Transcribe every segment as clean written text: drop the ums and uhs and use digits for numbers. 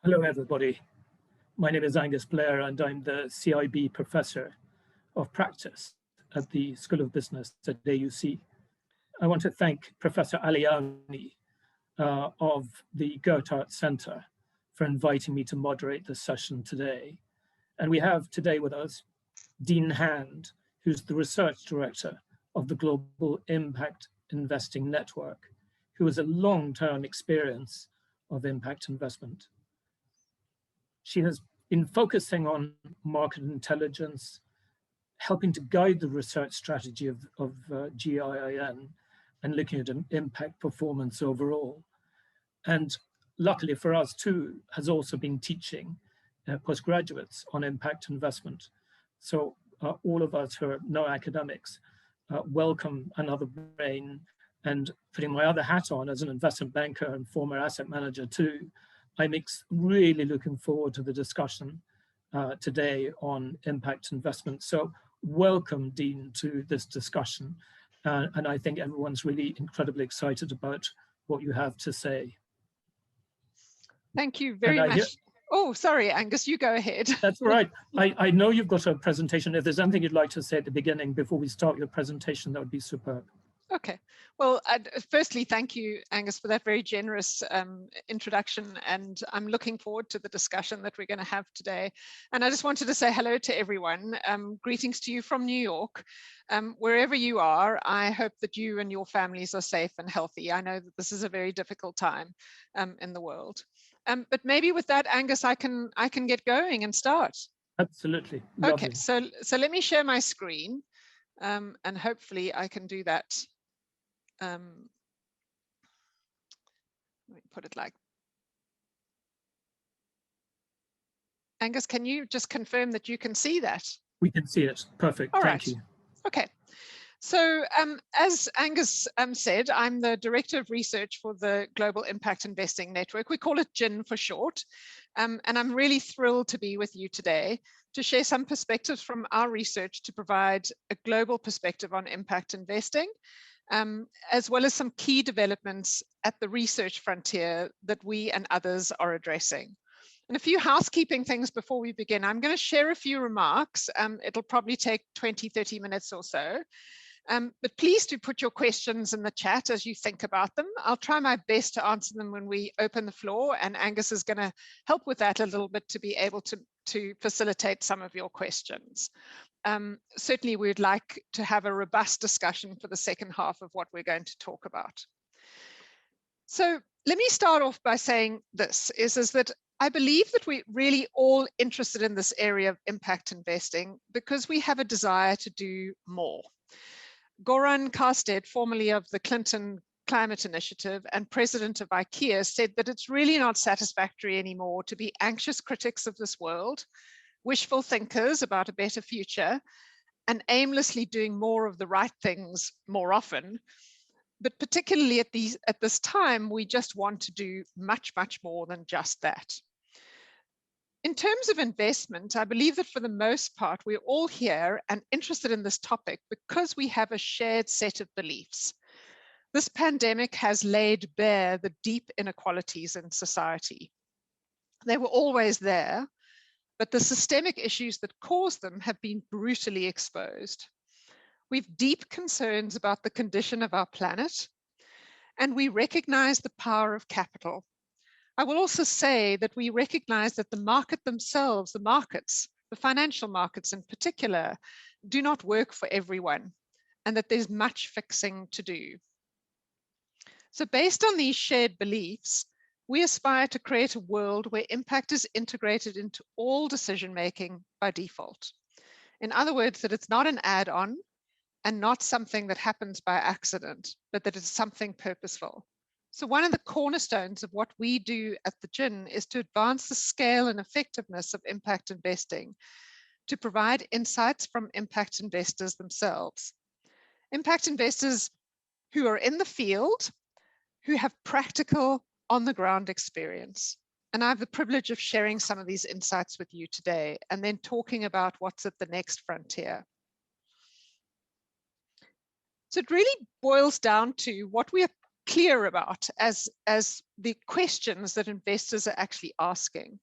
Hello, everybody. My name is Angus Blair, and I'm the CIB Professor of Practice at the School of Business at AUC. I want to thank Professor Aliani of the Goethe Center for inviting me to moderate this session today. And we have today with us Dean Hand, who's the Research Director of the Global Impact Investing Network, who has a long-term experience of impact investment. She has been focusing on market intelligence, helping to guide the research strategy of GIIN and looking at impact performance overall. And luckily for us too, has also been teaching postgraduates on impact investment. So all of us who are no academics welcome another brain, and putting my other hat on as an investment banker and former asset manager too, I'm really looking forward to the discussion today on impact investment. So welcome, Dean, to this discussion. And I think everyone's really incredibly excited about what you have to say. Thank you very much. Oh, sorry, Angus, you go ahead. That's all right. I know you've got a presentation. If there's anything you'd like to say at the beginning before we start your presentation, that would be superb. Okay. Well, firstly, thank you, Angus, for that very generous introduction. And I'm looking forward to the discussion that we're going to have today. And I just wanted to say hello to everyone. Greetings to you from New York. Wherever you are, I hope that you and your families are safe and healthy. I know that this is a very difficult time in the world. But maybe with that, Angus, I can get going and start. Absolutely. Lovely. Okay, so let me share my screen, and hopefully I can do that. Let me put it like. Angus, can you just confirm that you can see that? We can see it. Perfect. Thank you. Okay. So as Angus said, I'm the Director of Research for the Global Impact Investing Network. We call it GIN for short. And I'm really thrilled to be with you today to share some perspectives from our research to provide a global perspective on impact investing, as well as some key developments at the research frontier that we and others are addressing. And a few housekeeping things before we begin. I'm going to share a few remarks. It'll probably take 20-30 minutes or so. But please do put your questions in the chat as you think about them. I'll try my best to answer them when we open the floor, and Angus is going to help with that a little bit to be able to facilitate some of your questions. Certainly, we'd like to have a robust discussion for the second half of what we're going to talk about. So let me start off by saying this, is that I believe that we're really all interested in this area of impact investing because we have a desire to do more. Goran Karstedt, formerly of the Clinton Climate Initiative and president of IKEA, said that it's really not satisfactory anymore to be anxious critics of this world, wishful thinkers about a better future, and aimlessly doing more of the right things more often. But particularly at this time, we just want to do much, much more than just that. In terms of investment, I believe that for the most part, we're all here and interested in this topic because we have a shared set of beliefs. This pandemic has laid bare the deep inequalities in society. They were always there, but the systemic issues that cause them have been brutally exposed. We've deep concerns about the condition of our planet, and we recognize the power of capital. I will also say that we recognize that the market themselves, the markets, the financial markets in particular, do not work for everyone, and that there's much fixing to do. So based on these shared beliefs, we aspire to create a world where impact is integrated into all decision-making by default. In other words, that it's not an add-on and not something that happens by accident, but that it's something purposeful. So one of the cornerstones of what we do at the GIN is to advance the scale and effectiveness of impact investing, to provide insights from impact investors themselves. Impact investors who are in the field, who have practical on-the-ground experience. And I have the privilege of sharing some of these insights with you today, and then talking about what's at the next frontier. So it really boils down to what we are clear about as the questions that investors are actually asking.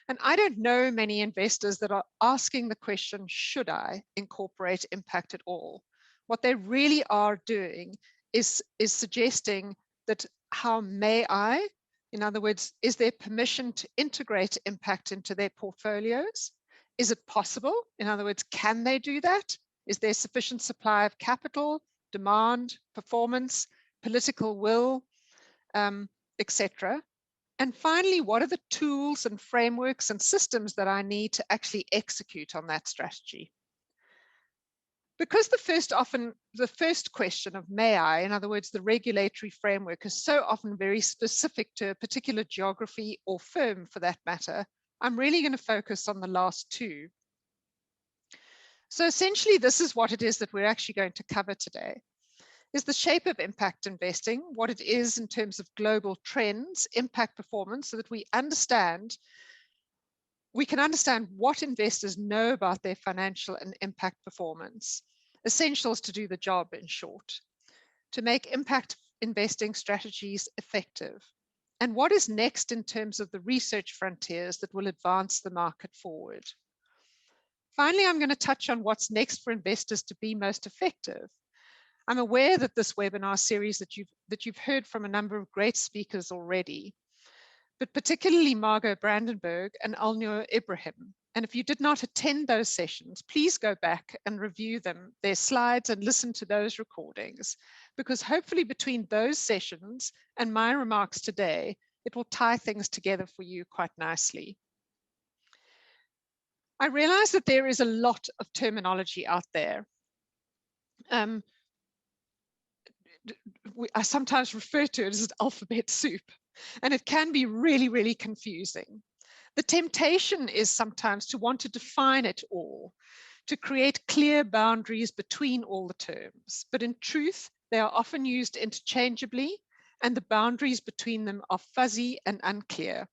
And I don't know many investors that are asking the question, should I incorporate impact at all? What they really are doing is suggesting that how may I? In other words, is there permission to integrate impact into their portfolios? Is it possible? In other words, can they do that? Is there sufficient supply of capital, demand, performance, political will, etc.? And finally, what are the tools and frameworks and systems that I need to actually execute on that strategy? Because the first question of may I, in other words, the regulatory framework, is so often very specific to a particular geography or firm for that matter, I'm really going to focus on the last two. So essentially, this is what it is that we're actually going to cover today. Is the shape of impact investing, what it is in terms of global trends, impact performance, so that we can understand what investors know about their financial and impact performance, essentials to do the job, in short, to make impact investing strategies effective, and what is next in terms of the research frontiers that will advance the market forward. Finally, I'm going to touch on what's next for investors to be most effective. I'm aware that this webinar series that you've heard from a number of great speakers already, but particularly Margot Brandenburg and Alnur Ibrahim. And if you did not attend those sessions, please go back and review them, their slides, and listen to those recordings, because hopefully between those sessions and my remarks today, it will tie things together for you quite nicely. I realize that there is a lot of terminology out there. I sometimes refer to it as alphabet soup, and it can be really, really confusing. The temptation is sometimes to want to define it all, to create clear boundaries between all the terms. But in truth, they are often used interchangeably, and the boundaries between them are fuzzy and unclear.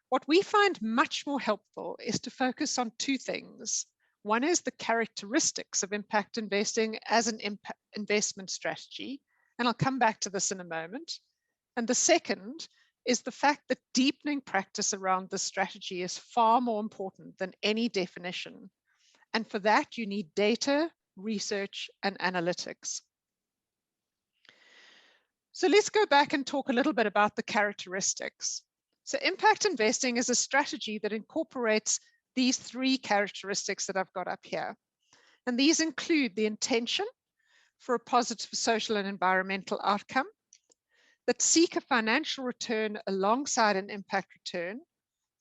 What we find much more helpful is to focus on two things. One is the characteristics of impact investing as an investment strategy, and I'll come back to this in a moment. And the second is the fact that deepening practice around this strategy is far more important than any definition. And for that, you need data, research, and analytics. So let's go back and talk a little bit about the characteristics. So impact investing is a strategy that incorporates these three characteristics that I've got up here. And these include the intention for a positive social and environmental outcome, that seek a financial return alongside an impact return,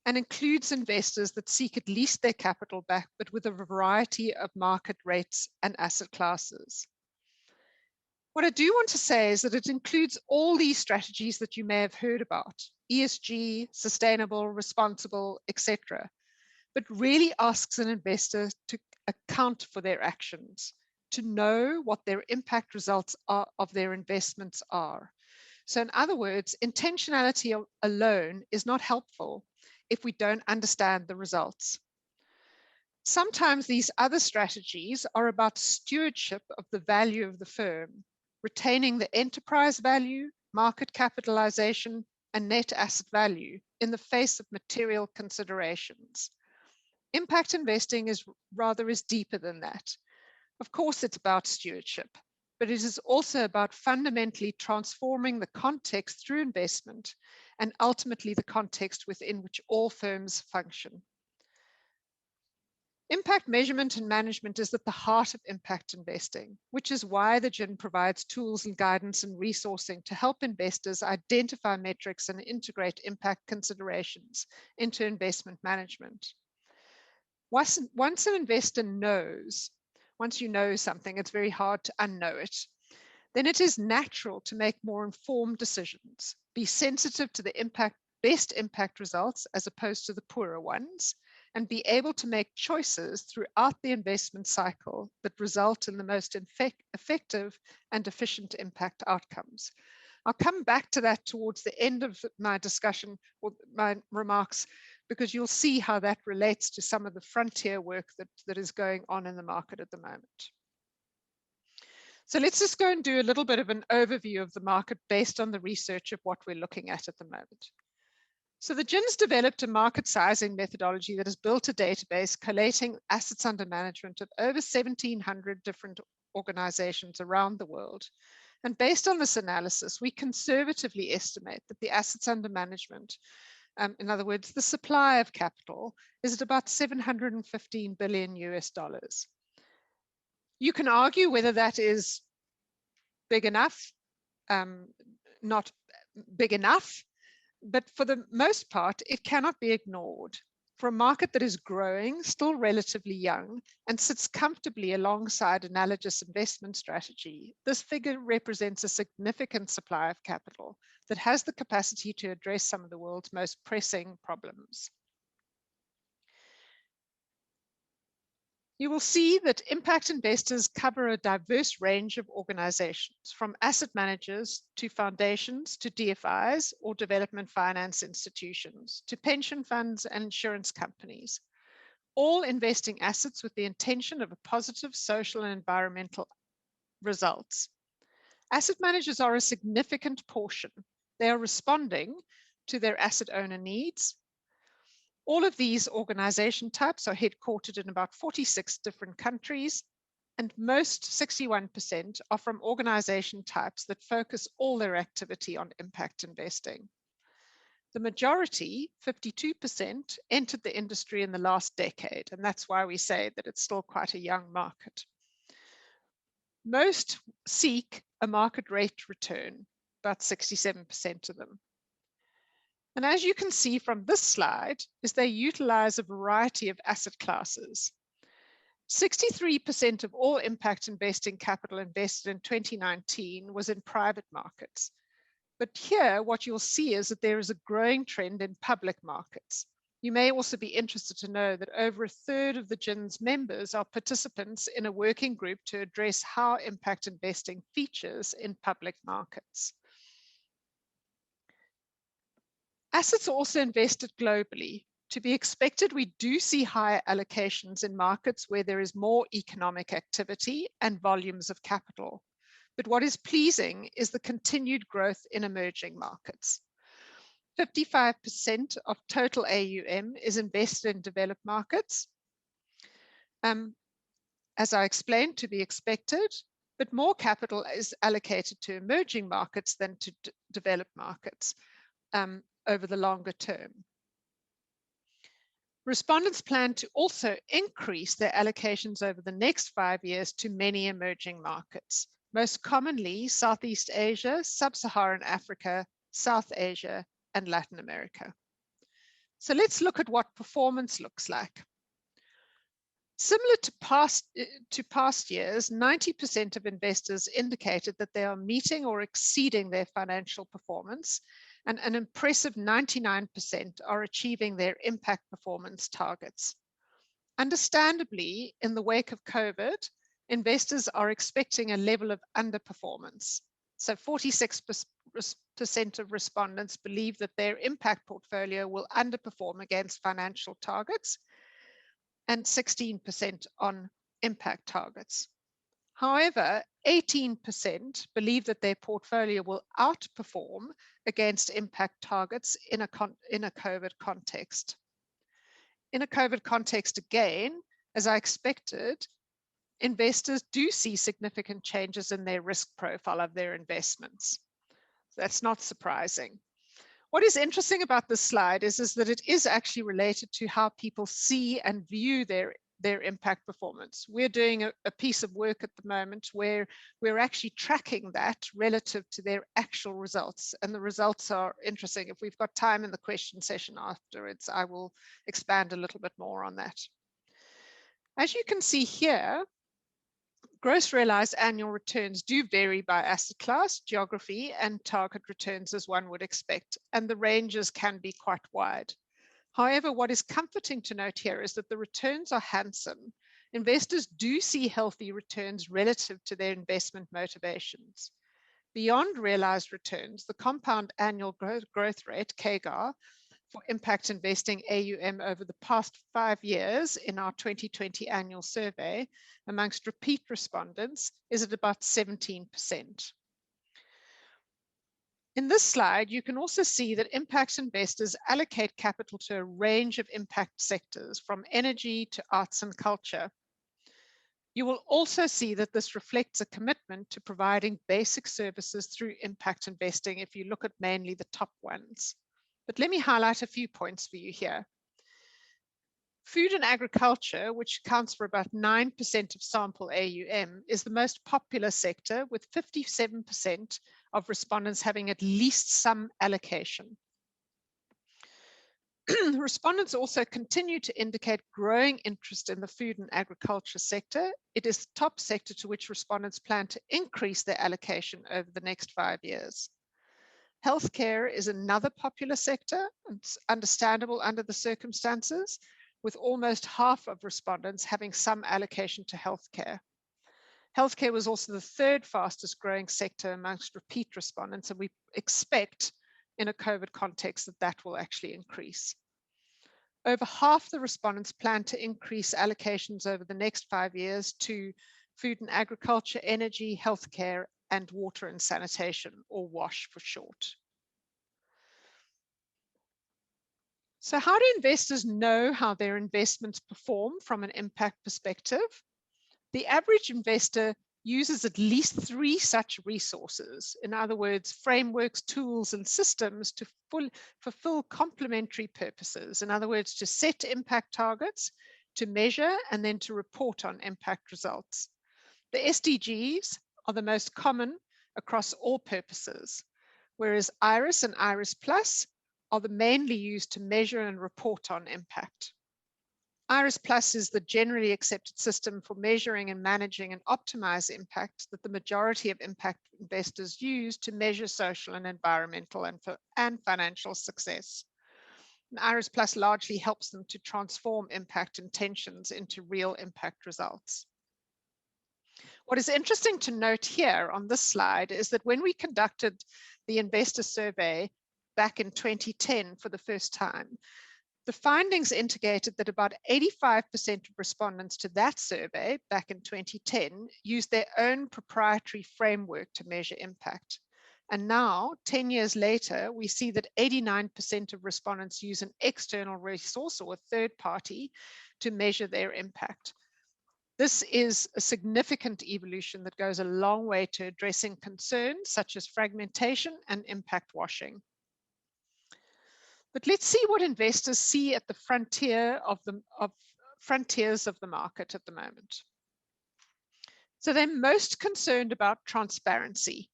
and includes investors that seek at least their capital back, but with a variety of market rates and asset classes. What I do want to say is that it includes all these strategies that you may have heard about, ESG, sustainable, responsible, etc., but really asks an investor to account for their actions, to know what their impact results are of their investments are. So in other words, intentionality alone is not helpful if we don't understand the results. Sometimes these other strategies are about stewardship of the value of the firm, retaining the enterprise value, market capitalization, and net asset value in the face of material considerations. Impact investing is deeper than that. Of course, it's about stewardship, but it is also about fundamentally transforming the context through investment and ultimately the context within which all firms function. Impact measurement and management is at the heart of impact investing, which is why the GIN provides tools and guidance and resourcing to help investors identify metrics and integrate impact considerations into investment management. Once an investor knows, once you know something, it's very hard to unknow it, then it is natural to make more informed decisions, be sensitive to the best impact results as opposed to the poorer ones, and be able to make choices throughout the investment cycle that result in the most effective and efficient impact outcomes. I'll come back to that towards the end of my discussion or my remarks, because you'll see how that relates to some of the frontier work that is going on in the market at the moment. So let's just go and do a little bit of an overview of the market based on the research of what we're looking at the moment. So the GINS developed a market sizing methodology that has built a database collating assets under management of over 1,700 different organizations around the world. And based on this analysis, we conservatively estimate that the assets under management, in other words, the supply of capital, is at about 715 billion US dollars. You can argue whether that is big enough, not big enough, but for the most part, it cannot be ignored. For a market that is growing, still relatively young, and sits comfortably alongside analogous investment strategy, this figure represents a significant supply of capital that has the capacity to address some of the world's most pressing problems. You will see that impact investors cover a diverse range of organizations, from asset managers to foundations to DFIs or development finance institutions to pension funds and insurance companies, all investing assets with the intention of a positive social and environmental results. Asset managers are a significant portion. They are responding to their asset owner needs. All of these organization types are headquartered in about 46 different countries, and most, 61%, are from organization types that focus all their activity on impact investing. The majority, 52%, entered the industry in the last decade, and that's why we say that it's still quite a young market. Most seek a market rate return, about 67% of them. And as you can see from this slide, is they utilize a variety of asset classes. 63% of all impact investing capital invested in 2019 was in private markets. But here, what you'll see is that there is a growing trend in public markets. You may also be interested to know that over a third of the GINS members are participants in a working group to address how impact investing features in public markets. Assets are also invested globally. To be expected, we do see higher allocations in markets where there is more economic activity and volumes of capital. But what is pleasing is the continued growth in emerging markets. 55% of total AUM is invested in developed markets. As I explained, to be expected, but more capital is allocated to emerging markets than to developed markets over the longer term. Respondents plan to also increase their allocations over the next 5 years to many emerging markets, most commonly Southeast Asia, Sub-Saharan Africa, South Asia, and Latin America. So let's look at what performance looks like. Similar to past years, 90% of investors indicated that they are meeting or exceeding their financial performance, and an impressive 99% are achieving their impact performance targets. Understandably, in the wake of COVID, investors are expecting a level of underperformance. So 46% of respondents believe that their impact portfolio will underperform against financial targets, and 16% on impact targets. However, 18% believe that their portfolio will outperform against impact targets in a COVID context. In a COVID context, again, as I expected, investors do see significant changes in their risk profile of their investments. That's not surprising. What is interesting about this slide is that it is actually related to how people see and view their impact performance. We're doing a piece of work at the moment where we're actually tracking that relative to their actual results. And the results are interesting. If we've got time in the question session afterwards, I will expand a little bit more on that. As you can see here, gross realized annual returns do vary by asset class, geography, and target returns as one would expect, and the ranges can be quite wide. However, what is comforting to note here is that the returns are handsome. Investors do see healthy returns relative to their investment motivations. Beyond realized returns, the compound annual growth rate, CAGR, for impact investing AUM over the past 5 years in our 2020 annual survey amongst repeat respondents is at about 17%. In this slide, you can also see that impact investors allocate capital to a range of impact sectors, from energy to arts and culture. You will also see that this reflects a commitment to providing basic services through impact investing if you look at mainly the top ones. But let me highlight a few points for you here. Food and agriculture, which accounts for about 9% of sample AUM, is the most popular sector, with 57% of respondents having at least some allocation. Respondents also continue to indicate growing interest in the food and agriculture sector. It is the top sector to which respondents plan to increase their allocation over the next 5 years. Healthcare is another popular sector. It's understandable under the circumstances, with almost half of respondents having some allocation to healthcare. Healthcare was also the third fastest growing sector amongst repeat respondents, and we expect in a COVID context that will actually increase. Over half the respondents plan to increase allocations over the next 5 years to food and agriculture, energy, healthcare, and water and sanitation, or WASH for short. So how do investors know how their investments perform from an impact perspective? The average investor uses at least 3 such resources. In other words, frameworks, tools, and systems to fulfill complementary purposes. In other words, to set impact targets, to measure, and then to report on impact results. The SDGs are the most common across all purposes, whereas IRIS and IRIS Plus are the mainly used to measure and report on impact. IRIS Plus is the generally accepted system for measuring and managing and optimize impact that the majority of impact investors use to measure social and environmental and financial success. And IRIS Plus largely helps them to transform impact intentions into real impact results. What is interesting to note here on this slide is that when we conducted the investor survey back in 2010 for the first time, the findings indicated that about 85% of respondents to that survey back in 2010 used their own proprietary framework to measure impact. And now, 10 years later, we see that 89% of respondents use an external resource or a third party to measure their impact. This is a significant evolution that goes a long way to addressing concerns such as fragmentation and impact washing. But let's see what investors see at the frontiers of the market at the moment. So they're most concerned about transparency.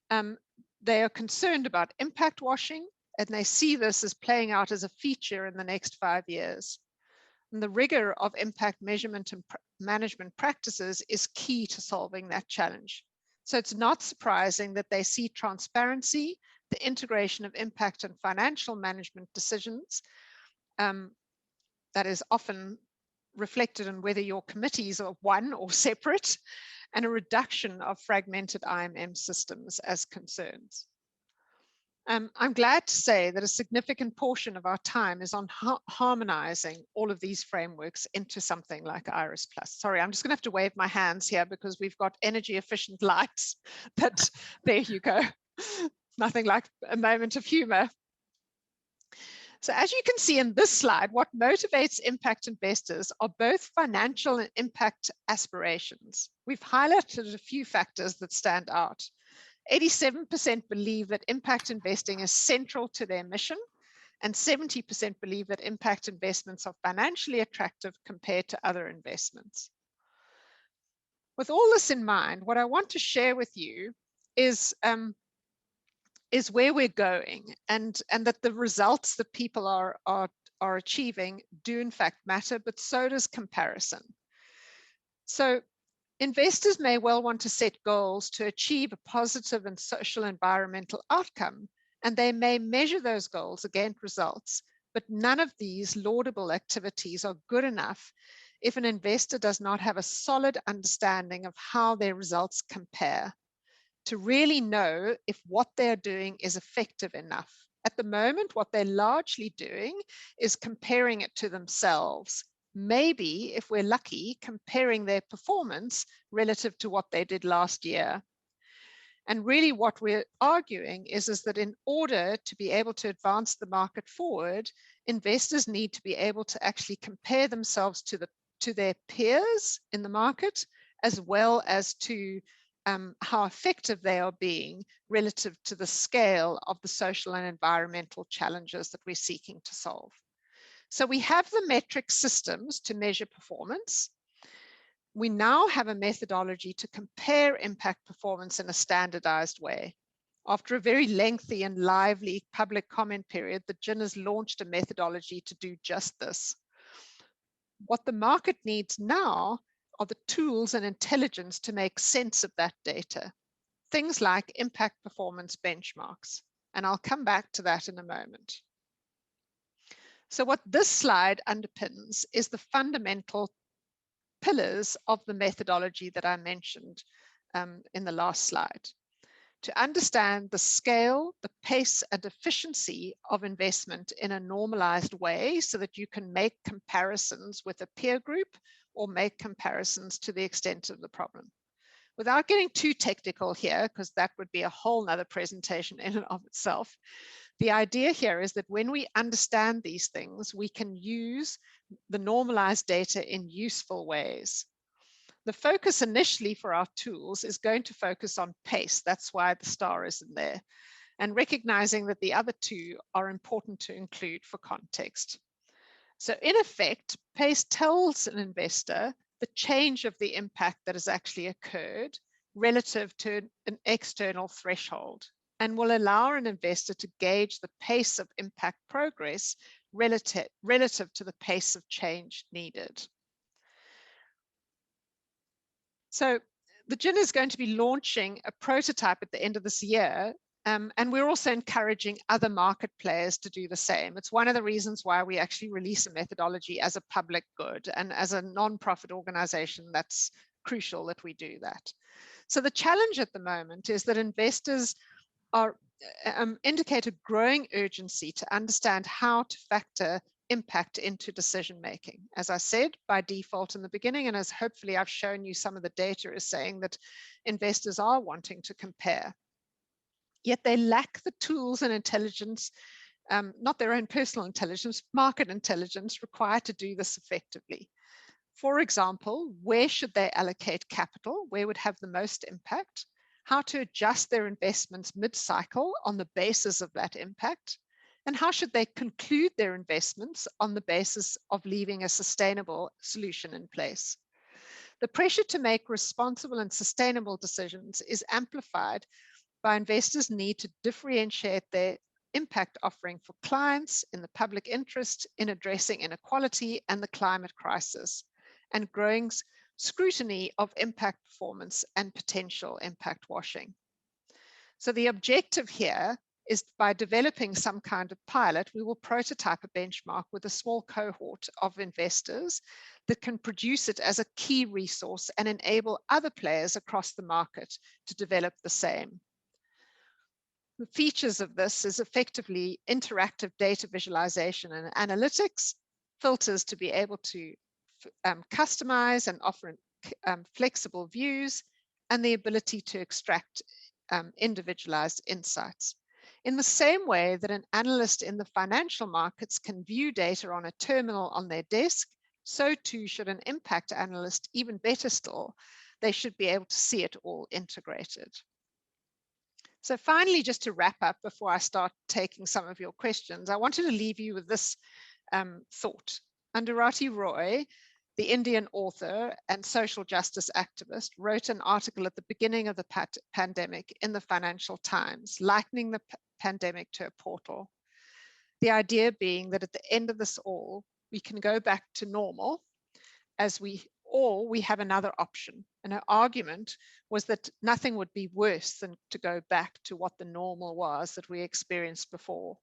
They are concerned about impact washing, and they see this as playing out as a feature in the next 5 years. And the rigor of impact measurement and management practices is key to solving that challenge. So it's not surprising that they see transparency, the integration of impact and financial management decisions, that is often reflected in whether your committees are one or separate, and a reduction of fragmented IMM systems as concerns. I'm glad to say that a significant portion of our time is on harmonizing all of these frameworks into something like IRIS Plus. Sorry, I'm just going to have to wave my hands here because we've got energy efficient lights, but there you go. Nothing like a moment of humor. So as you can see in this slide, what motivates impact investors are both financial and impact aspirations. We've highlighted a few factors that stand out. 87% believe that impact investing is central to their mission, and 70% believe that impact investments are financially attractive compared to other investments. With all this in mind, what I want to share with you is where we're going, and that the results that people are achieving do in fact matter, but so does comparison. So investors may well want to set goals to achieve a positive and social environmental outcome, and they may measure those goals against results, but none of these laudable activities are good enough if an investor does not have a solid understanding of how their results compare, to really know if what they're doing is effective enough. At the moment, what they're largely doing is comparing it to themselves. Maybe, if we're lucky, comparing their performance relative to what they did last year. And really what we're arguing is that in order to be able to advance the market forward, investors need to be able to actually compare themselves to their peers in the market, as well as to how effective they are being relative to the scale of the social and environmental challenges that we're seeking to solve. So we have the metric systems to measure performance. We now have a methodology to compare impact performance in a standardized way. After a very lengthy and lively public comment period, the GIN has launched a methodology to do just this. What the market needs now are the tools and intelligence to make sense of that data. Things like impact performance benchmarks. And I'll come back to that in a moment. So what this slide underpins is the fundamental pillars of the methodology that I mentioned in the last slide. To understand the scale, the pace, and efficiency of investment in a normalized way so that you can make comparisons with a peer group or make comparisons to the extent of the problem. Without getting too technical here, because that would be a whole nother presentation in and of itself, the idea here is that when we understand these things, we can use the normalized data in useful ways. The focus initially for our tools is going to focus on pace. That's why the star is in there. And recognizing that the other two are important to include for context. So in effect, pace tells an investor the change of the impact that has actually occurred relative to an external threshold, and will allow an investor to gauge the pace of impact progress relative to the pace of change needed. So the GIN is going to be launching a prototype at the end of this year, and we're also encouraging other market players to do the same. It's one of the reasons why we actually release a methodology as a public good, and as a non-profit organization, that's crucial that we do that. So the challenge at the moment is that investors are indicate a growing urgency to understand how to factor impact into decision making. As I said, by default in the beginning, and as hopefully I've shown you, some of the data is saying that investors are wanting to compare. Yet they lack the tools and intelligence, not their own personal intelligence, market intelligence required to do this effectively. For example, where should they allocate capital? Where would have the most impact? How to adjust their investments mid-cycle on the basis of that impact? And how should they conclude their investments on the basis of leaving a sustainable solution in place? The pressure to make responsible and sustainable decisions is amplified by investors' need to differentiate their impact offering for clients, in the public interest, in addressing inequality and the climate crisis, and growing scrutiny of impact performance and potential impact washing. So the objective here is, by developing some kind of pilot, we will prototype a benchmark with a small cohort of investors that can produce it as a key resource and enable other players across the market to develop the same. The features of this is effectively interactive data visualization and analytics, filters to be able to customize and offer flexible views, and the ability to extract individualized insights. In the same way that an analyst in the financial markets can view data on a terminal on their desk, so too should an impact analyst. Even better still, they should be able to see it all integrated. So finally, just to wrap up before I start taking some of your questions, I wanted to leave you with this thought. Underati Roy, the Indian author and social justice activist, wrote an article at the beginning of the pandemic in the Financial Times, likening the pandemic to a portal. The idea being that at the end of this all, we can go back to normal, or we have another option. And her argument was that nothing would be worse than to go back to what the normal was that we experienced before.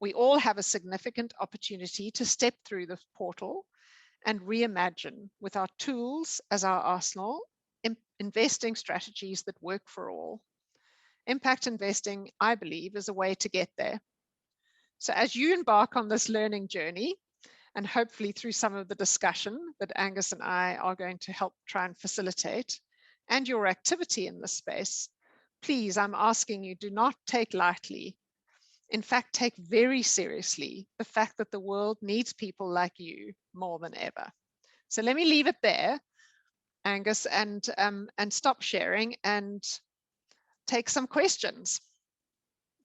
We all have a significant opportunity to step through the portal and reimagine, with our tools as our arsenal, investing strategies that work for all. Impact investing, I believe, is a way to get there. So as you embark on this learning journey, and hopefully through some of the discussion that Angus and I are going to help try and facilitate, and your activity in this space, please, I'm asking you, do not take lightly. In fact, take very seriously the fact that the world needs people like you more than ever. So let me leave it there, Angus, and stop sharing and take some questions.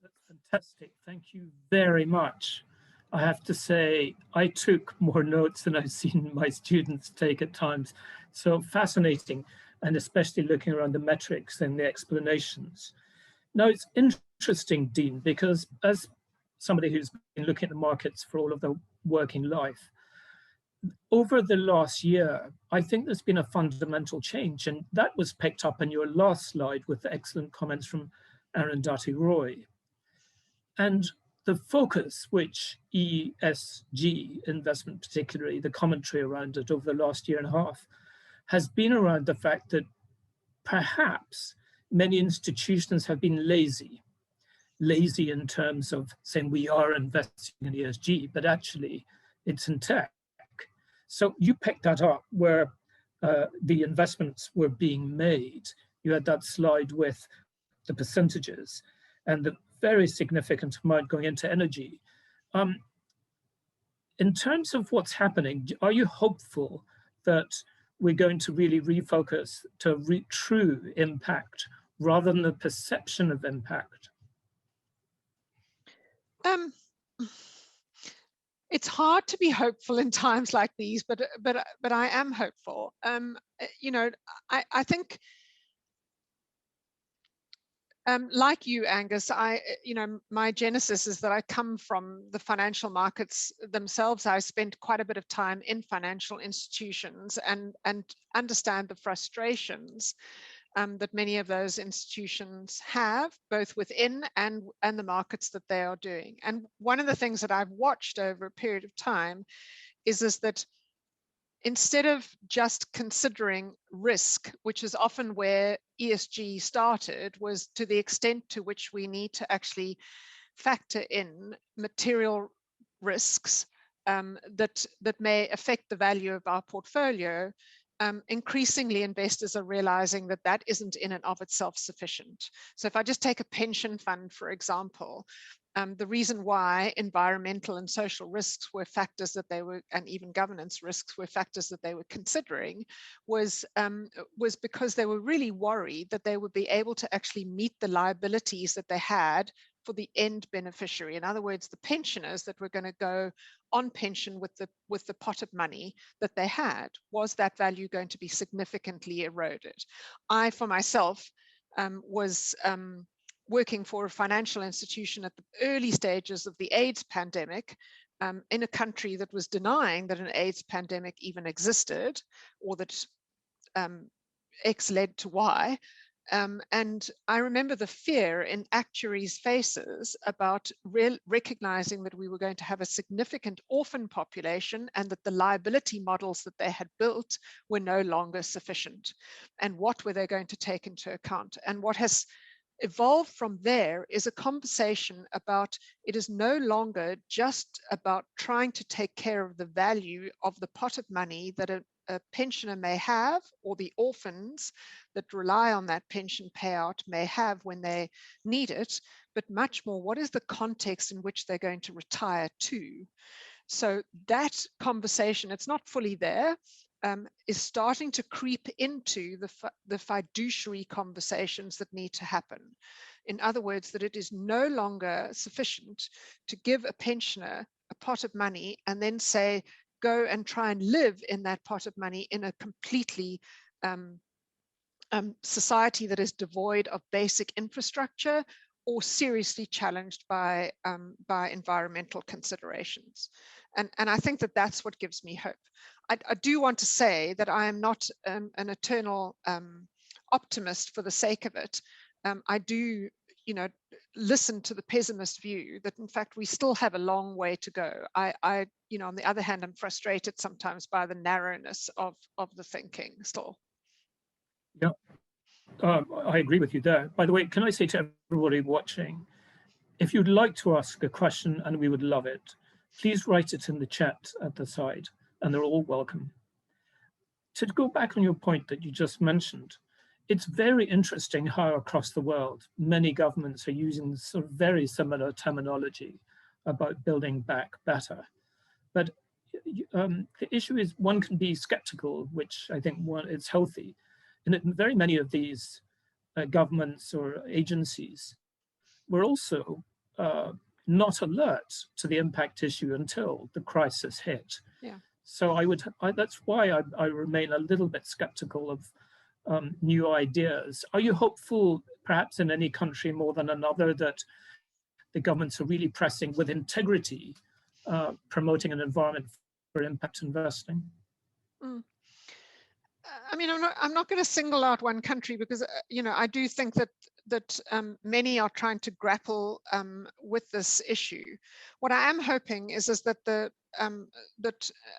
That's fantastic. Thank you very much. I have to say, I took more notes than I've seen my students take at times. So fascinating, and especially looking around the metrics and the explanations. Now, it's interesting, Dean, because as somebody who's been looking at the markets for all of their working life, over the last year, I think there's been a fundamental change, and that was picked up in your last slide with the excellent comments from Arundhati Roy. And the focus which ESG investment, particularly the commentary around it over the last year and a half, has been around the fact that perhaps many institutions have been lazy in terms of saying we are investing in ESG, but actually it's in tech. So you picked that up where the investments were being made. You had that slide with the percentages and the very significant amount going into energy. In terms of what's happening, are you hopeful that we're going to really refocus to true impact rather than the perception of impact? It's hard to be hopeful in times like these, but I am hopeful. You know, I think. Like you, Angus, you know, my genesis is that I come from the financial markets themselves. I spent quite a bit of time in financial institutions and understand the frustrations that many of those institutions have, both within and the markets that they are doing. And one of the things that I've watched over a period of time is that instead of just considering risk, which is often where ESG started, was to the extent to which we need to actually factor in material risks that may affect the value of our portfolio. Increasingly, investors are realizing that that isn't in and of itself sufficient. So if I just take a pension fund, for example, the reason why environmental and social risks were factors that they were, and even governance risks were factors that they were considering, was because they were really worried that they would be able to actually meet the liabilities that they had for the end beneficiary. In other words, the pensioners that were going to go on pension with the pot of money that they had. Was that value going to be significantly eroded? I, for myself, was working for a financial institution at the early stages of the AIDS pandemic in a country that was denying that an AIDS pandemic even existed, or that X led to Y. And I remember the fear in actuaries' faces about recognizing that we were going to have a significant orphan population and that the liability models that they had built were no longer sufficient. And what were they going to take into account? And what has evolved from there is a conversation about it is no longer just about trying to take care of the value of the pot of money that a pensioner may have, or the orphans that rely on that pension payout may have when they need it, but much more, what is the context in which they're going to retire to? So that conversation, it's not fully there, is starting to creep into the fiduciary conversations that need to happen. In other words, that it is no longer sufficient to give a pensioner a pot of money and then say, go and try and live in that pot of money in a completely society that is devoid of basic infrastructure or seriously challenged by environmental considerations. And I think that that's what gives me hope. I do want to say that I am not an eternal optimist for the sake of it. I do, you know, listen to the pessimist view that in fact we still have a long way to go. I you know, on the other hand, I'm frustrated sometimes by the narrowness of the thinking still. Yeah, I agree with you there. By the way, can I say to everybody watching, If you'd like to ask a question, and we would love it, please write it in the chat at the side, and they're all welcome. To go back on your point that you just mentioned, it's very interesting how across the world, many governments are using sort of very similar terminology about building back better. But the issue is one can be skeptical, which I think it's healthy. And in very many of these governments or agencies were also not alert to the impact issue until the crisis hit. Yeah. So that's why I remain a little bit skeptical of new ideas. Are you hopeful, perhaps in any country more than another, that the governments are really pressing with integrity, promoting an environment for impact investing? Mm. I mean, I'm not going to single out one country because I do think that many are trying to grapple with this issue. What I am hoping is that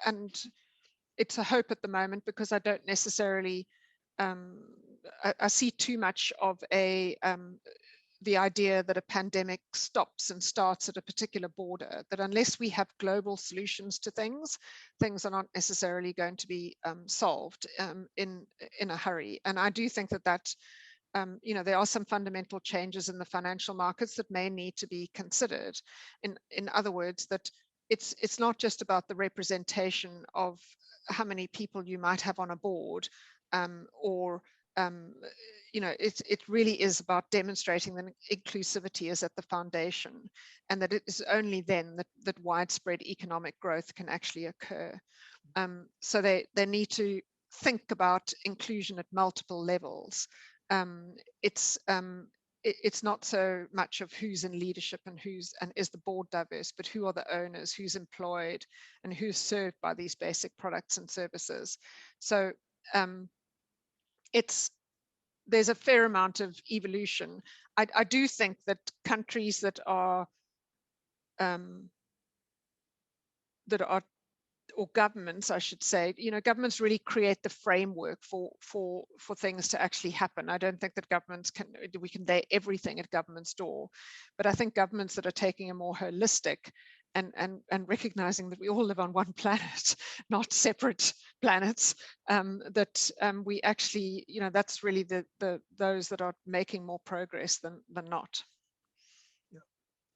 and it's a hope at the moment because I don't necessarily I see too much of the idea that a pandemic stops and starts at a particular border, that unless we have global solutions to things are not necessarily going to be solved in a hurry. And I do think that there are some fundamental changes in the financial markets that may need to be considered. In other words, that it's not just about the representation of how many people you might have on a board, it really is about demonstrating that inclusivity is at the foundation, and that it is only then that widespread economic growth can actually occur. So they need to think about inclusion at multiple levels. It's not so much of who's in leadership and is the board diverse, but who are the owners, who's employed, and who's served by these basic products and services. So there's a fair amount of evolution. I do think that countries that are or governments, I should say, governments really create the framework for things to actually happen. I don't think that we can lay everything at government's door, but I think governments that are taking a more holistic and recognizing that we all live on one planet, not separate planets, that we actually, that's really those that are making more progress than not.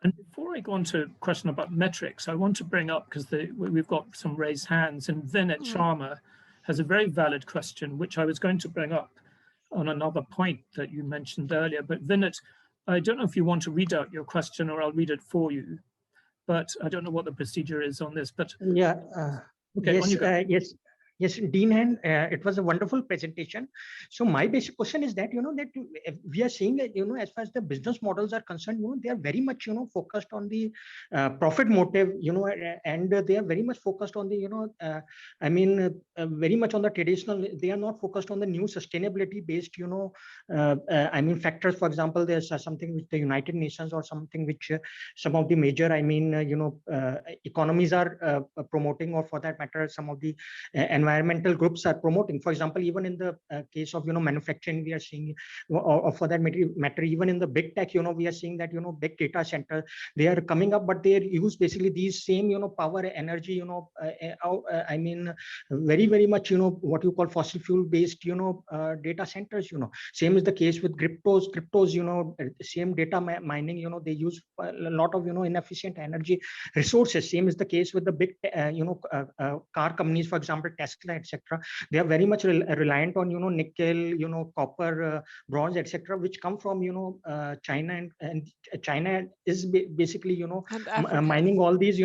And before I go on to a question about metrics, I want to bring up, because we've got some raised hands, and Vinit Sharma has a very valid question, which I was going to bring up on another point that you mentioned earlier. But Vinit, I don't know if you want to read out your question or I'll read it for you, but I don't know what the procedure is on this. But yeah, okay, yes, on you go. Yes, Dean, and it was a wonderful presentation. So my basic question is that, that we are seeing that, as far as the business models are concerned, they are very much, focused on the profit motive, and they are very much focused on the, very much on the traditional. They are not focused on the new sustainability based, factors. For example, there's something with the United Nations or something which some of the major, economies are promoting, or for that matter, some of the environmental groups are promoting. For example, even in the case of manufacturing, we are seeing, or for that matter, even in the big tech, we are seeing that big data center, they are coming up, but they use basically these same power, energy, very much what you call fossil fuel based data centers. Same is the case with cryptos, same data mining, they use a lot of inefficient energy resources. Same is the case with the big car companies, for example Tesla, etc. They are very much reliant on nickel, copper, bronze, etc., which come from China, and China is basically mining all these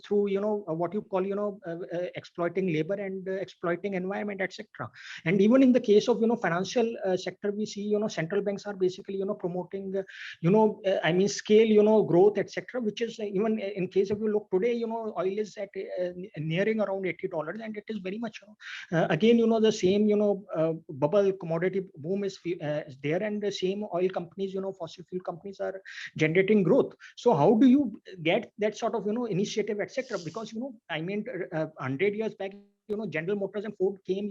through what you call exploiting labor and exploiting environment, etc. And even in the case of financial sector, we see central banks are basically promoting scale growth, etc., which is even in case if you look today, oil is at nearing around $80, and it is very much again the same bubble commodity boom is there, and the same oil companies, fossil fuel companies are generating growth. So how do you get that sort of initiative, etc.? Because 100 years back, General Motors and Ford came,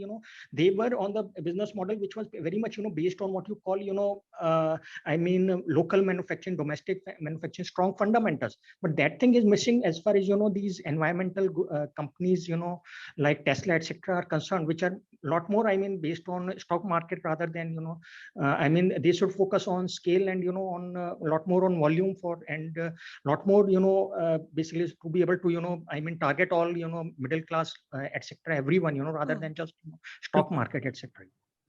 they were on the business model which was very much, based on what you call, local manufacturing, domestic manufacturing, strong fundamentals. But that thing is missing as far as, these environmental companies, like Tesla, etc., are concerned, which are a lot more, based on stock market rather than, they should focus on scale and, on a lot more on volume and a lot more, basically to be able to, target all, middle class, etc., everyone, rather than just stock market, etc.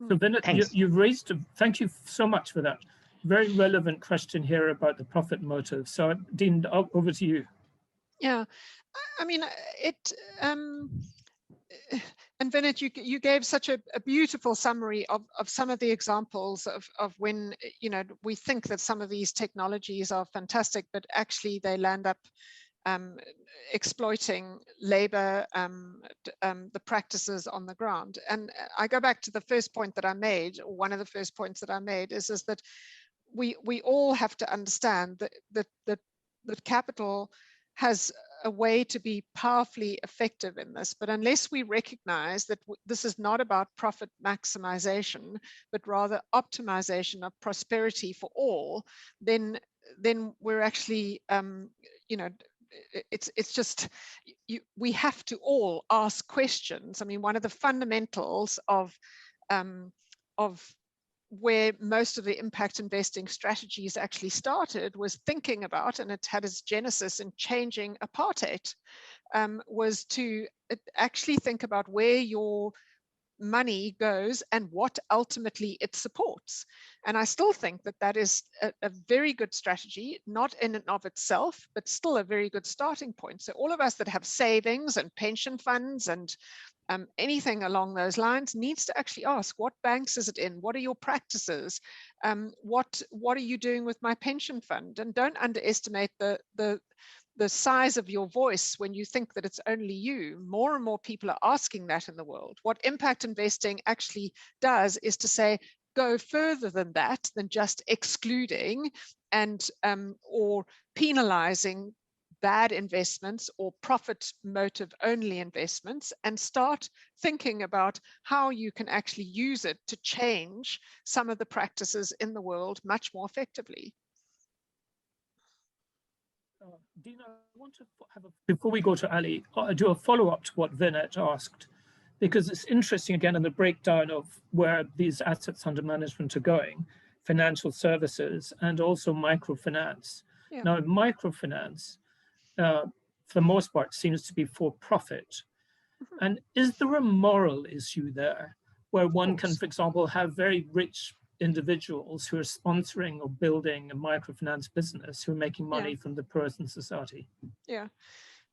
So Vinit, you've raised, thank you so much for that. Very relevant question here about the profit motive. So Dean, over to you. Yeah, I mean, and Vinit, you gave such a beautiful summary of some of the examples of when, we think that some of these technologies are fantastic, but actually they land up exploiting labor, the practices on the ground. And I go back to the first point that I made, or one of the first points that I made, is that we all have to understand that capital has a way to be powerfully effective in this, but unless we recognize that this is not about profit maximization, but rather optimization of prosperity for all, then we're actually, it's just, we have to all ask questions. I mean, one of the fundamentals of where most of the impact investing strategies actually started was thinking about, and it had its genesis in changing apartheid, was to actually think about where your money goes and what ultimately it supports. And I still think that that is a very good strategy, not in and of itself, but still a very good starting point. So all of us that have savings and pension funds and anything along those lines needs to actually ask, what banks is it in? What are your practices? What are you doing with my pension fund? And don't underestimate the size of your voice when you think that it's only you. More and more people are asking that in the world. What impact investing actually does is to say, go further than that, than just excluding and or penalizing bad investments or profit motive only investments, and start thinking about how you can actually use it to change some of the practices in the world much more effectively. Dina, I want to before we go to Ali, do a follow-up to what Vinit asked, because it's interesting again in the breakdown of where these assets under management are going, financial services and also microfinance. Yeah. Now, microfinance, for the most part, seems to be for profit. And is there a moral issue there where one can, for example, have very rich individuals who are sponsoring or building a microfinance business who are making money from the poorest in society? Yeah.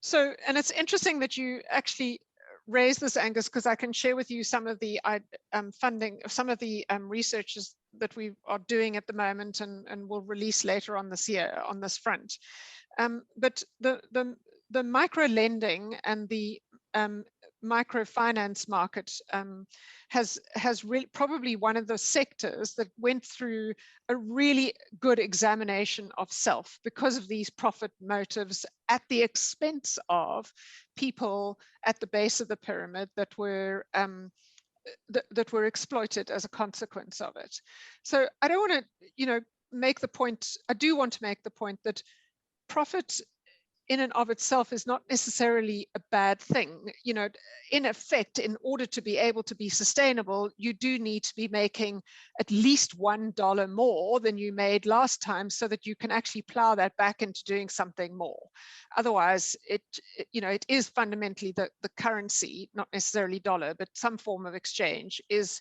So, and it's interesting that you actually raise this, Angus, because I can share with you some of the funding, some of the researches that we are doing at the moment and will release later on this year on this front. But the micro lending and the microfinance market has really probably one of the sectors that went through a really good examination of self because of these profit motives at the expense of people at the base of the pyramid that were that were exploited as a consequence of it. So I don't want to, make the point. I do want to make the point that profit in and of itself is not necessarily a bad thing. In effect, in order to be able to be sustainable, you do need to be making at least $1 more than you made last time so that you can actually plow that back into doing something more. Otherwise, it is fundamentally the currency, not necessarily dollar, but some form of exchange is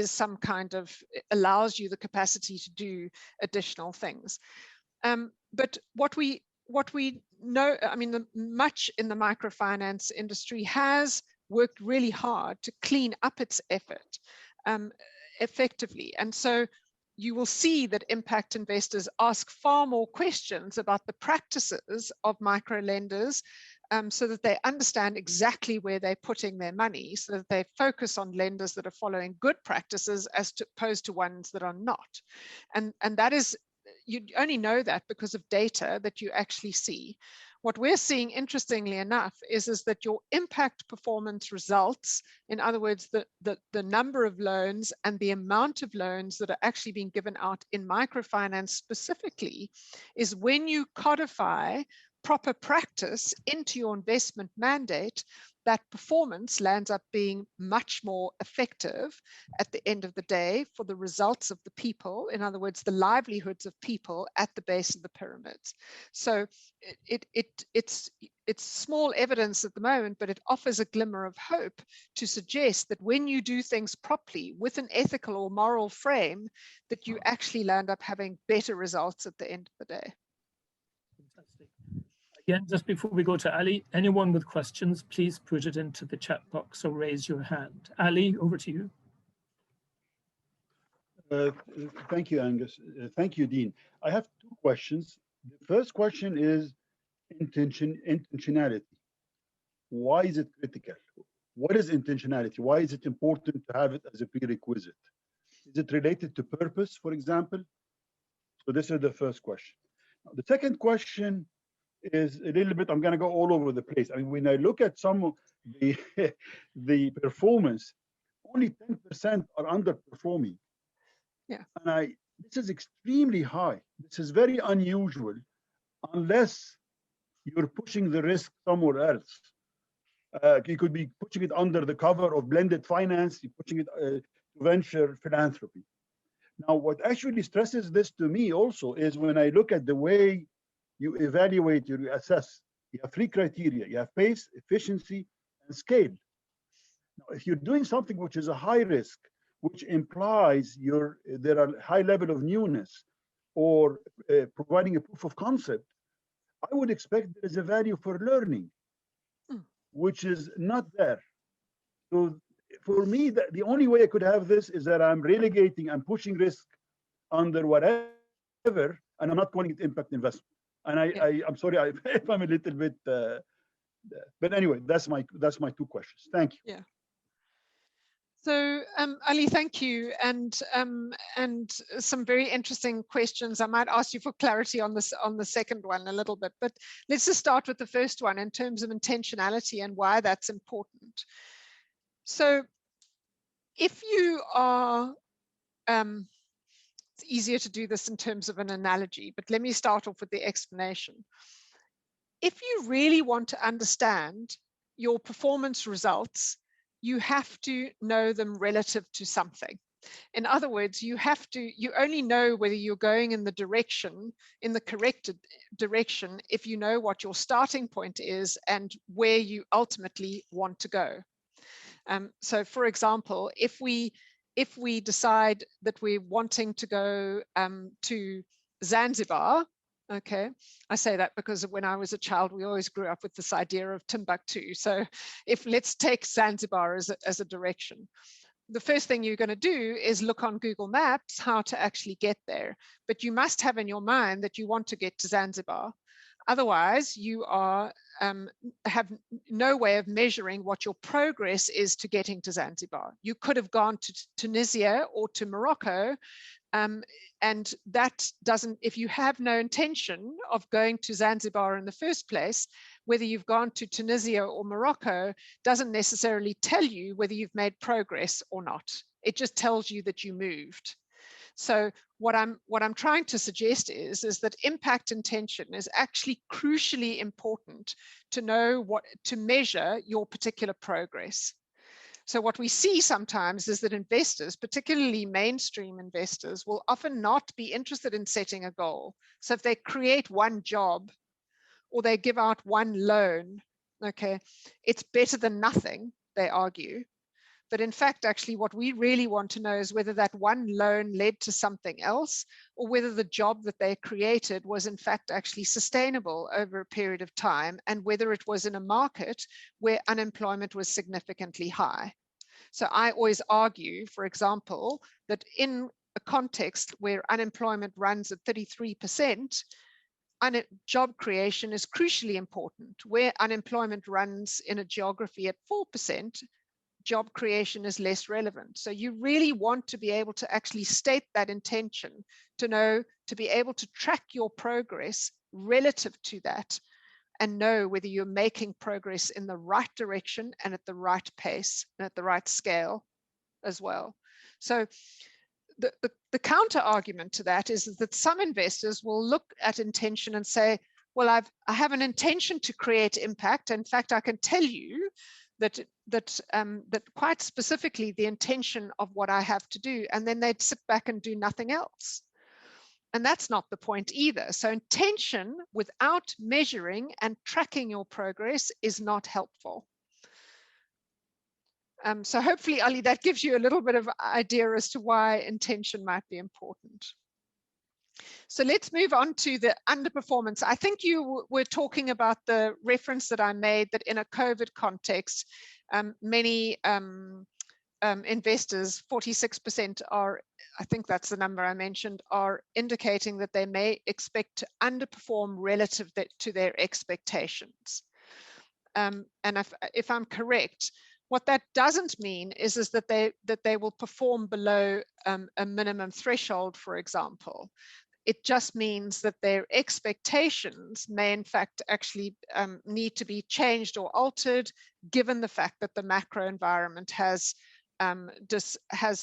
some kind of, allows you the capacity to do additional things. But what we know, much in the microfinance industry has worked really hard to clean up its effort effectively. And so you will see that impact investors ask far more questions about the practices of micro lenders so that they understand exactly where they're putting their money, so that they focus on lenders that are following good practices as opposed to ones that are not. And that is, you only know that because of data that you actually see. What we're seeing, interestingly enough, is that your impact performance results, in other words, the number of loans and the amount of loans that are actually being given out in microfinance specifically, is when you codify proper practice into your investment mandate, that performance lands up being much more effective at the end of the day for the results of the people, in other words, the livelihoods of people at the base of the pyramids. So it's small evidence at the moment, but it offers a glimmer of hope to suggest that when you do things properly with an ethical or moral frame, that you actually land up having better results at the end of the day. Fantastic. Again, just before we go to Ali, anyone with questions, please put it into the chat box or raise your hand. Ali, over to you. Thank you, Angus. Thank you, Dean. I have two questions. The first question is intentionality. Why is it critical? What is intentionality? Why is it important to have it as a prerequisite? Is it related to purpose, for example? So this is the first question. The second question is a little bit, I'm going to go all over the place. I mean, when I look at some of the, the performance, only 10% are underperforming. Yeah. And this is extremely high. This is very unusual unless you're pushing the risk somewhere else. You could be pushing it under the cover of blended finance, you're pushing it to venture philanthropy. Now, what actually stresses this to me also is when I look at the way you evaluate, you assess, you have three criteria. You have pace, efficiency, and scale. Now, if you're doing something which is a high risk, which implies there are high level of newness or providing a proof of concept, I would expect there is a value for learning, which is not there. So for me, the only way I could have this is that I'm relegating, I'm pushing risk under whatever, and I'm not calling it impact investment. And I'm sorry if I'm a little bit, but anyway, that's my two questions. Thank you. Yeah. So Ali, thank you, and some very interesting questions. I might ask you for clarity on this, on the second one a little bit, but let's just start with the first one in terms of intentionality and why that's important. So if you are, it's easier to do this in terms of an analogy, but let me start off with the explanation. If you really want to understand your performance results, you have to know them relative to something. In other words, you only know whether you're going in the direction, in the correct direction, if you know what your starting point is and where you ultimately want to go. So for example, if we decide that we're wanting to go to Zanzibar, okay, I say that because when I was a child, we always grew up with this idea of Timbuktu. So let's take Zanzibar as a direction. The first thing you're going to do is look on Google Maps how to actually get there. But you must have in your mind that you want to get to Zanzibar. Otherwise, you have no way of measuring what your progress is to getting to Zanzibar. You could have gone to Tunisia or to Morocco, and that doesn't, if you have no intention of going to Zanzibar in the first place, whether you've gone to Tunisia or Morocco doesn't necessarily tell you whether you've made progress or not. It just tells you that you moved. So what I'm trying to suggest is that impact intention is actually crucially important to know to measure your particular progress. So what we see sometimes is that investors, particularly mainstream investors, will often not be interested in setting a goal. So if they create one job or they give out one loan, okay, it's better than nothing, they argue. But in fact, actually, what we really want to know is whether that one loan led to something else, or whether the job that they created was in fact actually sustainable over a period of time, and whether it was in a market where unemployment was significantly high. So I always argue, for example, that in a context where unemployment runs at 33%, job creation is crucially important. Where unemployment runs in a geography at 4%, job creation is less relevant. So you really want to be able to actually state that intention, to be able to track your progress relative to that, and know whether you're making progress in the right direction and at the right pace and at the right scale as well. So the counter argument to that is that some investors will look at intention and say, well, I have an intention to create impact. In fact, I can tell you that quite specifically the intention of what I have to do, and then they'd sit back and do nothing else. And that's not the point either. So intention without measuring and tracking your progress is not helpful. So hopefully, Ali, that gives you a little bit of idea as to why intention might be important. So let's move on to the underperformance. I think you were talking about the reference that I made, that in a COVID context, many investors, 46% are, I think that's the number I mentioned, are indicating that they may expect to underperform relative to their expectations. And if I'm correct, what that doesn't mean is that they will perform below a minimum threshold, for example. It just means that their expectations may in fact actually need to be changed or altered, given the fact that the macro environment has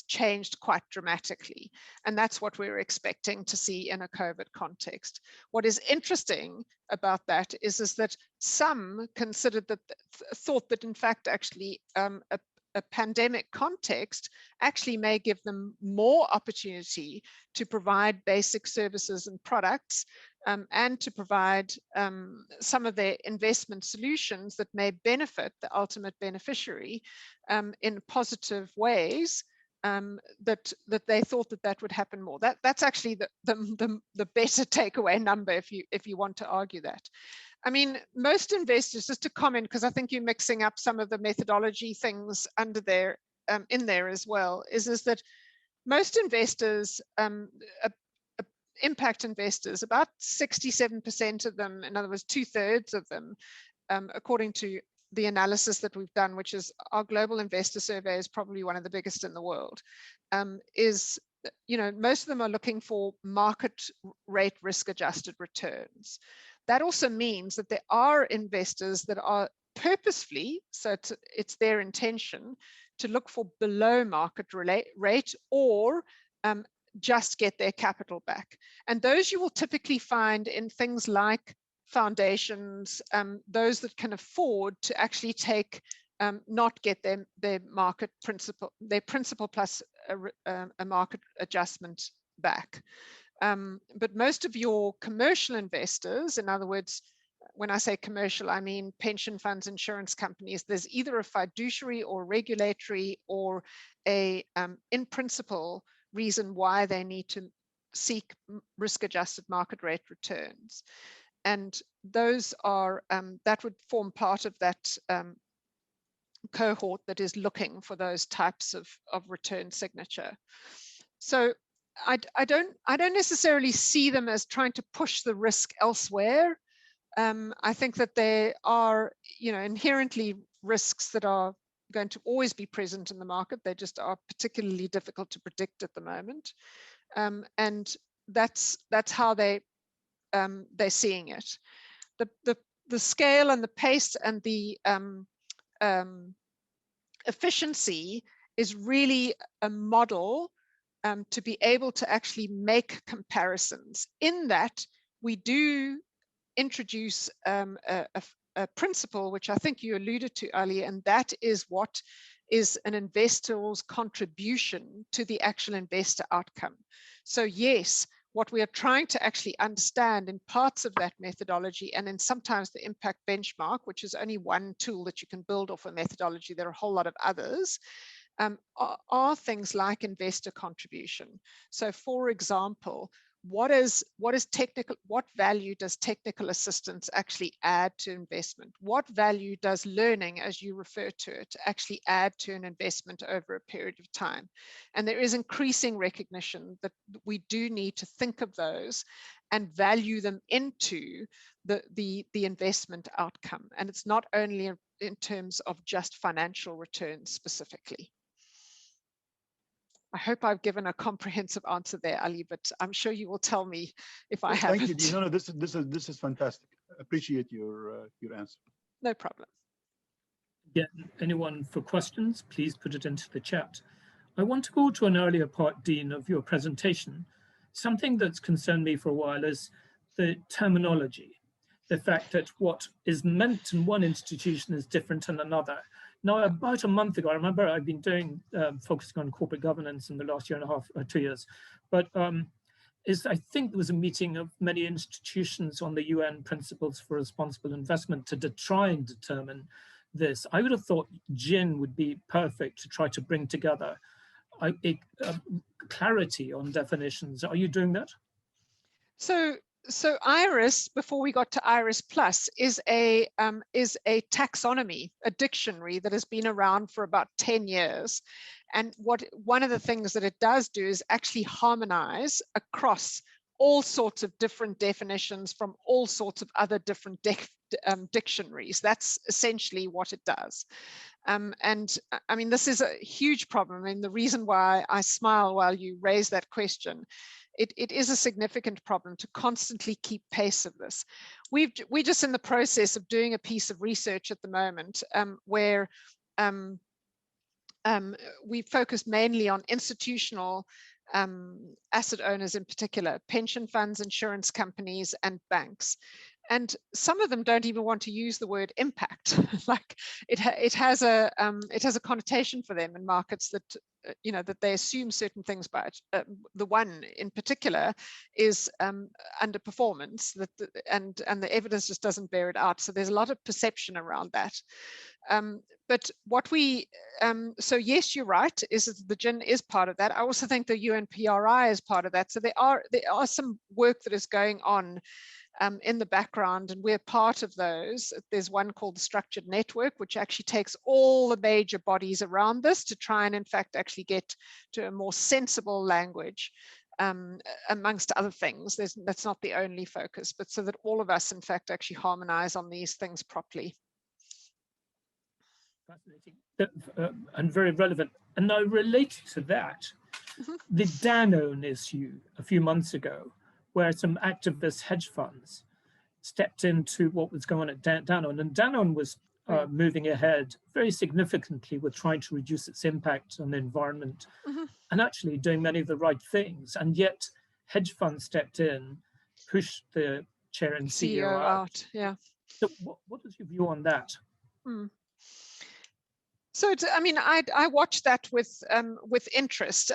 changed quite dramatically. And that's what we're expecting to see in a COVID context. What is interesting about that is that some considered that, thought that in fact actually a pandemic context actually may give them more opportunity to provide basic services and products, and to provide some of their investment solutions that may benefit the ultimate beneficiary in positive ways, that they thought that would happen more. That's actually the better takeaway number if you want to argue that. I mean, most investors, just to comment, because I think you're mixing up some of the methodology things under there, in there as well, is that most investors, impact investors, about 67% of them, in other words, 2/3 of them, according to the analysis that we've done, which is our global investor survey, is probably one of the biggest in the world, is, you know, most of them are looking for market rate risk adjusted returns. That also means that there are investors that are purposefully, so it's their intention to look for below market rate, or just get their capital back. And those you will typically find in things like foundations, those that can afford to actually take, not get their market principal, their principal plus a market adjustment back. But most of your commercial investors, in other words, when I say commercial, I mean pension funds, insurance companies, there's either a fiduciary or regulatory or a in principle reason why they need to seek risk-adjusted market rate returns. And those are, that would form part of that cohort that is looking for those types of return signature. So I don't necessarily see them as trying to push the risk elsewhere. I think that there are, you know, inherently risks that are going to always be present in the market. They just are particularly difficult to predict at the moment, and that's how they're seeing it. The scale and the pace and the efficiency is really a model to be able to actually make comparisons. In that, we do introduce a principle, which I think you alluded to earlier, and that is what is an investor's contribution to the actual investor outcome. So yes, what we are trying to actually understand in parts of that methodology, and in sometimes the impact benchmark, which is only one tool that you can build off a methodology, there are a whole lot of others, are things like investor contribution. So for example, what value does technical assistance actually add to investment? What value does learning, as you refer to it, actually add to an investment over a period of time? And there is increasing recognition that we do need to think of those and value them into the investment outcome. And it's not only in terms of just financial returns specifically. I hope I've given a comprehensive answer there, Ali, but I'm sure you will tell me if I Thank haven't. you, Dean. No, this is fantastic. Appreciate your answer. No problem. Yeah, anyone for questions, please put it into the chat. I want to go to an earlier part, Dean, of your presentation. Something that's concerned me for a while is the terminology, the fact that what is meant in one institution is different in another. Now, about a month ago, I remember I've been doing focusing on corporate governance in the last year and a half, 2 years, but I think there was a meeting of many institutions on the UN Principles for Responsible Investment to try and determine this. I would have thought GIN would be perfect to try to bring together clarity on definitions. Are you doing that? So IRIS, before we got to IRIS Plus, is a taxonomy, a dictionary that has been around for about 10 years. And one of the things that it does do is actually harmonize across all sorts of different definitions from all sorts of other different dictionaries. That's essentially what it does. And I mean, this is a huge problem. I mean, the reason why I smile while you raise that question, it is a significant problem to constantly keep pace of this. We're just in the process of doing a piece of research at the moment where we focus mainly on institutional asset owners in particular, pension funds, insurance companies, and banks. And some of them don't even want to use the word impact. Like it has a connotation for them in markets that that they assume certain things by it. The one in particular is underperformance, and the evidence just doesn't bear it out. So there's a lot of perception around that. But what so yes, you're right, is that the GIN is part of that. I also think the UNPRI is part of that. So there are some work that is going on in the background, and we're part of those. There's one called the Structured Network, which actually takes all the major bodies around this to try and in fact actually get to a more sensible language, amongst other things. That's not the only focus, but so that all of us in fact actually harmonize on these things properly. Fascinating and very relevant. And now related to that, the Danone issue a few months ago, where some activist hedge funds stepped into what was going on at Danone. And Danone was moving ahead very significantly with trying to reduce its impact on the environment and actually doing many of the right things. And yet hedge funds stepped in, pushed the chair and CEO out. Yeah. So what is your view on that? So I mean, I watch that with interest.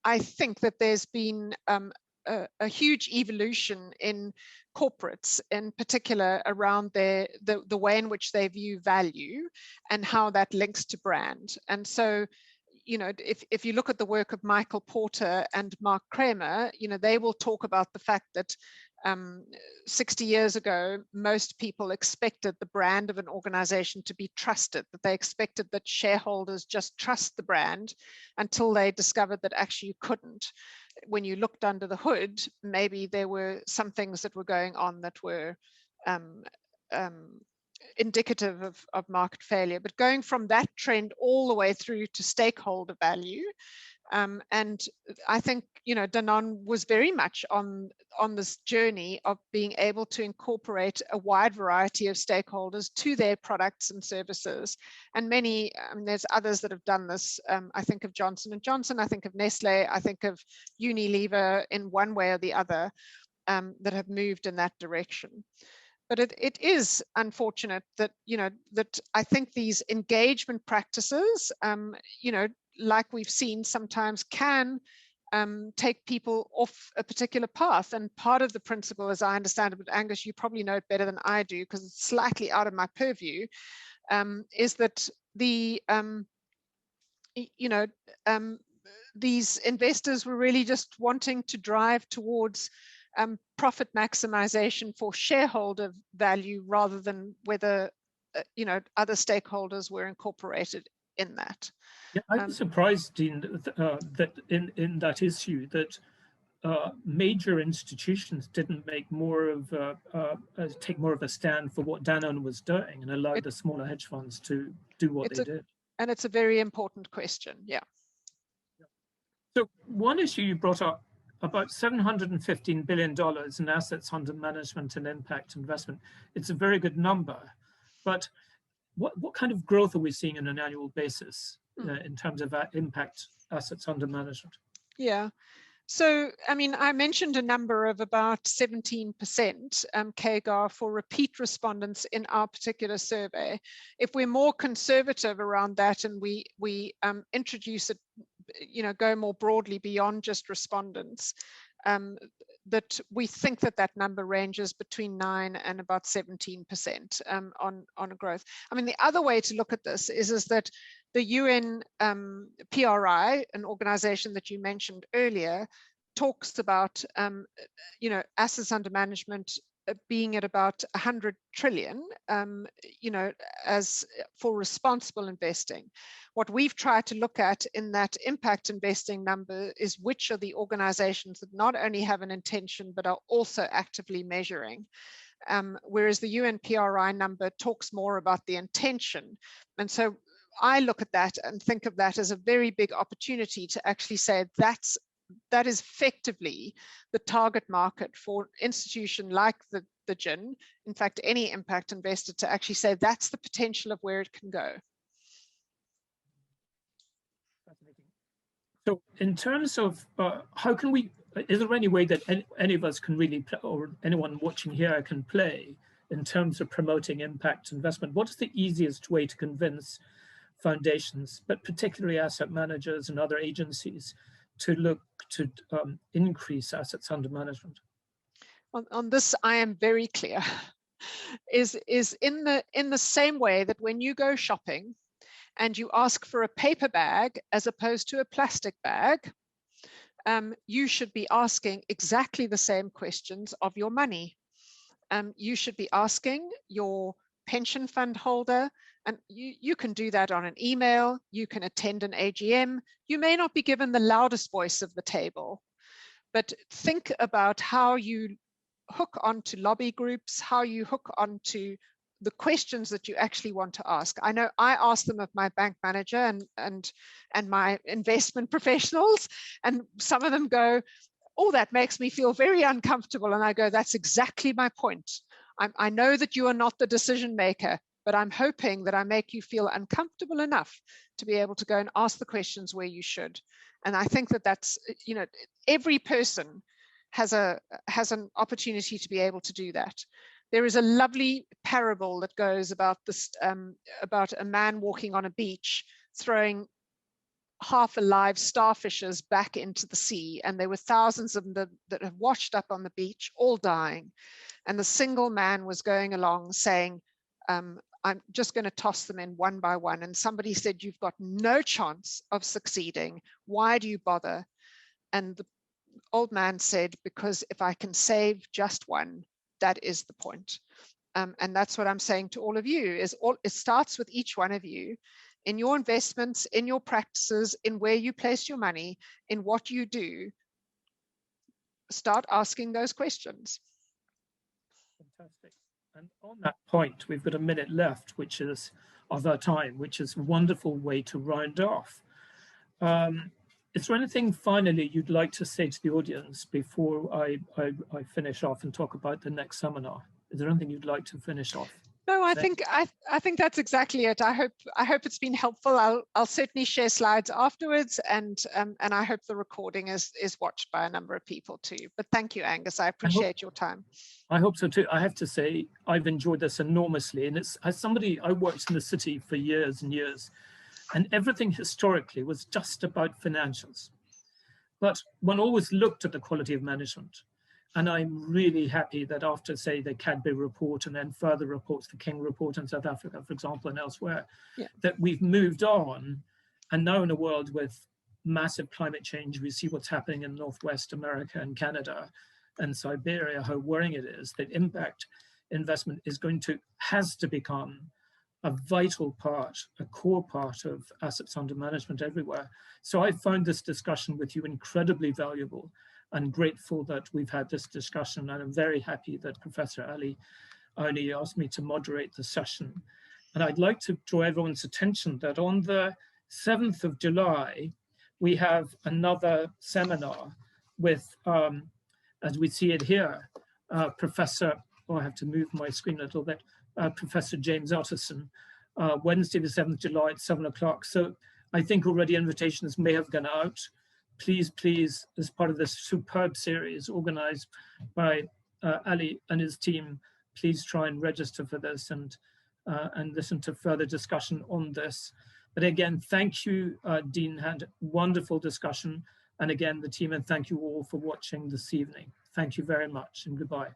I think that there's been a huge evolution in corporates, in particular around the way in which they view value and how that links to brand. And so, if you look at the work of Michael Porter and Mark Kramer, they will talk about the fact that 60 years ago, most people expected the brand of an organization to be trusted, that they expected that shareholders just trust the brand until they discovered that actually you couldn't. When you looked under the hood, maybe there were some things that were going on that were indicative of market failure. But going from that trend all the way through to stakeholder value, and I think Danone was very much on this journey of being able to incorporate a wide variety of stakeholders to their products and services. And there's others that have done this. I think of Johnson & Johnson, I think of Nestle, I think of Unilever in one way or the other, that have moved in that direction. But it is unfortunate that that I think these engagement practices, like we've seen sometimes, can take people off a particular path. And part of the principle, as I understand it, but Angus, you probably know it better than I do because it's slightly out of my purview, is that these investors were really just wanting to drive towards profit maximization for shareholder value rather than whether other stakeholders were incorporated in that. Yeah, I'm surprised, Dean, that in that issue that major institutions didn't make take more of a stand for what Danone was doing and allow the smaller hedge funds to do what they did. And it's a very important question. Yeah. So one issue you brought up, about $715 billion in assets under management and impact investment. It's a very good number, but what kind of growth are we seeing on an annual basis in terms of impact assets under management? Yeah. So, I mean, I mentioned a number of about 17% CAGR for repeat respondents in our particular survey. If we're more conservative around that and we introduce it, go more broadly beyond just respondents, that we think that number ranges between 9 and about 17% on a growth. I mean, the other way to look at this is that the UN PRI, an organization that you mentioned earlier, talks about assets under management being at about 100 trillion, as for responsible investing. What we've tried to look at in that impact investing number is which are the organizations that not only have an intention, but are also actively measuring. Whereas the UNPRI number talks more about the intention. And so I look at that and think of that as a very big opportunity to actually say that is effectively the target market for an institution like the GIN, in fact, any impact investor, to actually say that's the potential of where it can go. Fascinating. So in terms of how can we, is there any way that any of us can really play, or anyone watching here can play in terms of promoting impact investment? What is the easiest way to convince foundations, but particularly asset managers and other agencies, to look to increase assets under management? On this, I am very clear. is in the same way that when you go shopping and you ask for a paper bag as opposed to a plastic bag, you should be asking exactly the same questions of your money. You should be asking your pension fund holder, and you can do that on an email, you can attend an AGM, you may not be given the loudest voice of the table, but think about how you hook onto lobby groups, how you hook onto the questions that you actually want to ask. I know I ask them of my bank manager and my investment professionals, and some of them go, oh, that makes me feel very uncomfortable. And I go, that's exactly my point. I know that you are not the decision maker, but I'm hoping that I make you feel uncomfortable enough to be able to go and ask the questions where you should. And I think that's, every person has an opportunity to be able to do that. There is a lovely parable that goes about this, about a man walking on a beach, throwing half alive starfishes back into the sea, and there were thousands of them that have washed up on the beach, all dying. And the single man was going along saying, I'm just going to toss them in one by one. And somebody said, you've got no chance of succeeding. Why do you bother? And the old man said, because if I can save just one, that is the point. And that's what I'm saying to all of you, it starts with each one of you in your investments, in your practices, in where you place your money, in what you do. Start asking those questions. Fantastic. And on that point, we've got a minute left, which is of our time, which is a wonderful way to round off. Is there anything finally you'd like to say to the audience before I finish off and talk about the next seminar? Is there anything you'd like to finish off? No, I think that's exactly it. I hope it's been helpful. I'll certainly share slides afterwards, and I hope the recording is watched by a number of people too. But thank you, Angus. I appreciate your time. I hope so too. I have to say I've enjoyed this enormously, and it's as somebody, I worked in the city for years and years, and everything historically was just about financials, but one always looked at the quality of management. And I'm really happy that after, say, the Cadbury report and then further reports, the King report in South Africa, for example, and elsewhere, that we've moved on. And now in a world with massive climate change, we see what's happening in Northwest America and Canada and Siberia, how worrying it is that impact investment has to become a vital part, a core part of assets under management everywhere. So I found this discussion with you incredibly valuable. I'm grateful that we've had this discussion, and I'm very happy that Professor Ali only asked me to moderate the session. And I'd like to draw everyone's attention that on the 7th of July, we have another seminar with, as we see it here, Professor, oh, I have to move my screen a little bit, Professor James Utterson, Wednesday the 7th of July at 7 o'clock. So I think already invitations may have gone out. Please, please, as part of this superb series organized by Ali and his team, please try and register for this and listen to further discussion on this. But again, thank you, Dean, had wonderful discussion. And again, the team, and thank you all for watching this evening. Thank you very much and goodbye.